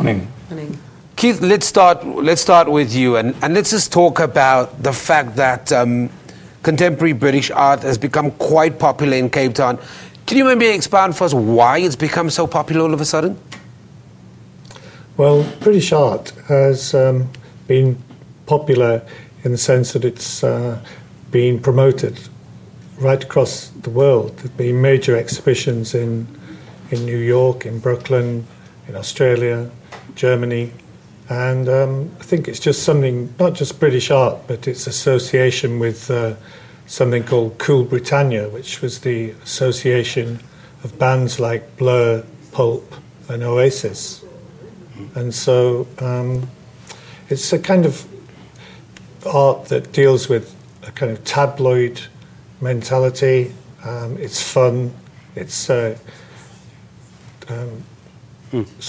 Morning. Morning. Keith, let's start with you, and let's just talk about the fact that contemporary British art has become quite popular in Cape Town. Can you maybe expound for us why it's become so popular all of a sudden? Well, British art has been popular in the sense that it's been promoted right across the world. There have been major exhibitions in New York, in Brooklyn, in Australia, Germany, and I think it's just something, not just British art, but its association with something called Cool Britannia, which was the association of bands like Blur, Pulp and Oasis. And so it's a kind of art that deals with a kind of tabloid mentality. It's fun. It's sort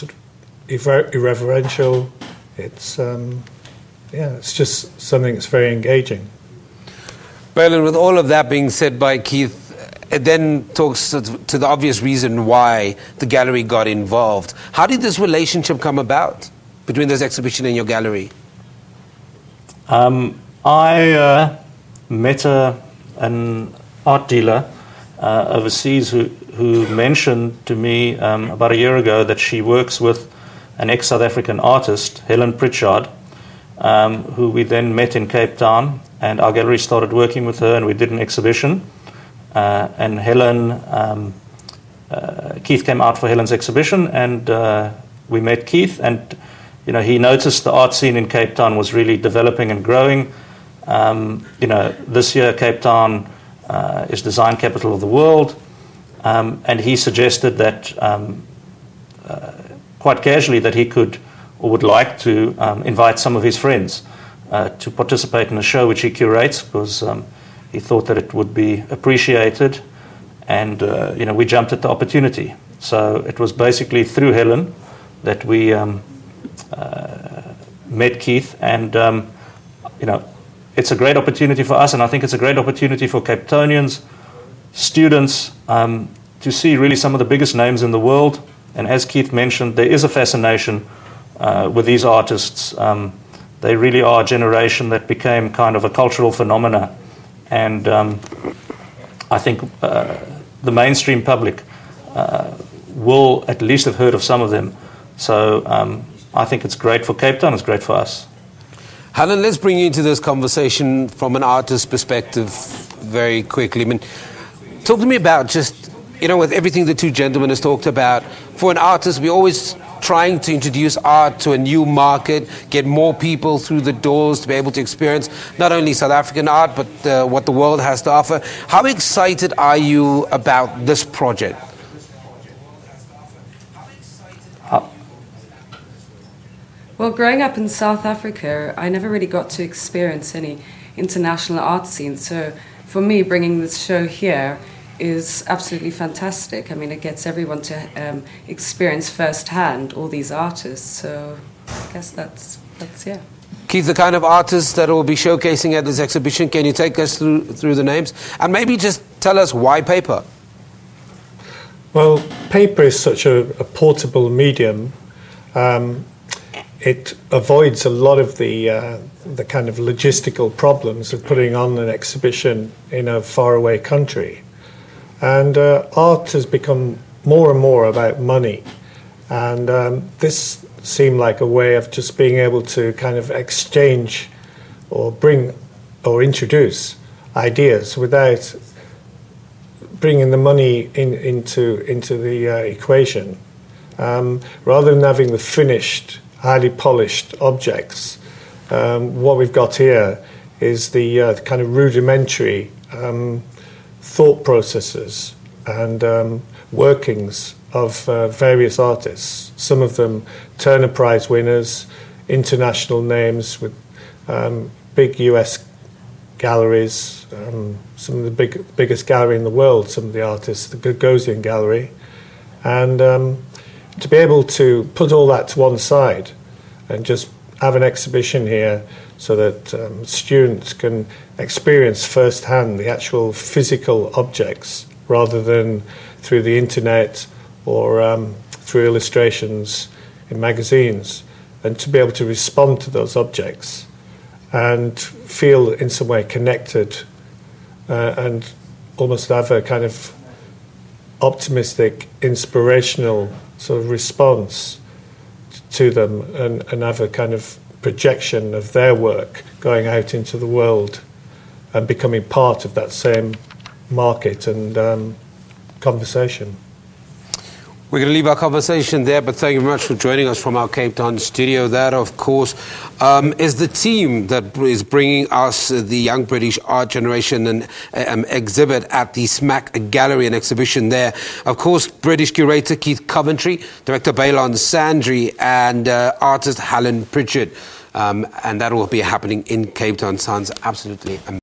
of irreverential. It's it's just something that's very engaging. Berlin, with all of that being said by Keith, it then talks to the obvious reason why the gallery got involved. How did this relationship come about between this exhibition and your gallery? I met an art dealer overseas who mentioned to me about a year ago that she works with an ex-South African artist, Helen Pritchard, who we then met in Cape Town, and our gallery started working with her, and we did an exhibition. And Helen, Keith came out for Helen's exhibition, and we met Keith, and he noticed the art scene in Cape Town was really developing and growing. This year Cape Town is design capital of the world, and he suggested that quite casually that he could or would like to invite some of his friends to participate in a show which he curates, because he thought that it would be appreciated, and we jumped at the opportunity. So it was basically through Helen that we met Keith, and it's a great opportunity for us, and I think it's a great opportunity for Cape Townians, students, to see really some of the biggest names in the world. And as Keith mentioned, there is a fascination with these artists. They really are a generation that became kind of a cultural phenomena, and I think the mainstream public will at least have heard of some of them. So I think it's great for Cape Town, it's great for us. Helen, let's bring you into this conversation from an artist's perspective very quickly. I mean, talk to me about just, with everything the two gentlemen has talked about, for an artist, we're always trying to introduce art to a new market, get more people through the doors to be able to experience not only South African art, but what the world has to offer. How excited are you about this project? Well, growing up in South Africa, I never really got to experience any international art scene. So for me, bringing this show here is absolutely fantastic. I mean, it gets everyone to experience firsthand all these artists. So I guess that's yeah. Keith, the kind of artists that will be showcasing at this exhibition, can you take us through the names? And maybe just tell us why paper? Well, paper is such a portable medium. It avoids a lot of the kind of logistical problems of putting on an exhibition in a faraway country. And art has become more and more about money. And this seemed like a way of just being able to kind of exchange or bring or introduce ideas without bringing the money into the equation. Rather than having the finished, highly polished objects, what we've got here is the kind of rudimentary thought processes and workings of various artists. Some of them Turner Prize winners, international names with big US galleries, some of the biggest gallery in the world, some of the artists, the Gagosian Gallery. And to be able to put all that to one side and just have an exhibition here so that students can experience firsthand the actual physical objects rather than through the internet or through illustrations in magazines, and to be able to respond to those objects and feel in some way connected and almost have a kind of optimistic, inspirational sort of response to them, and have a kind of projection of their work going out into the world and becoming part of that same market and conversation. We're going to leave our conversation there, but thank you very much for joining us from our Cape Town studio. That, of course, is the team that is bringing us the Young British Art Generation and exhibit at the SMAC Gallery and exhibition there. Of course, British curator Keith Coventry, director Bailon Sandry, and artist Helen Pritchard. And that will be happening in Cape Town. Sounds absolutely amazing.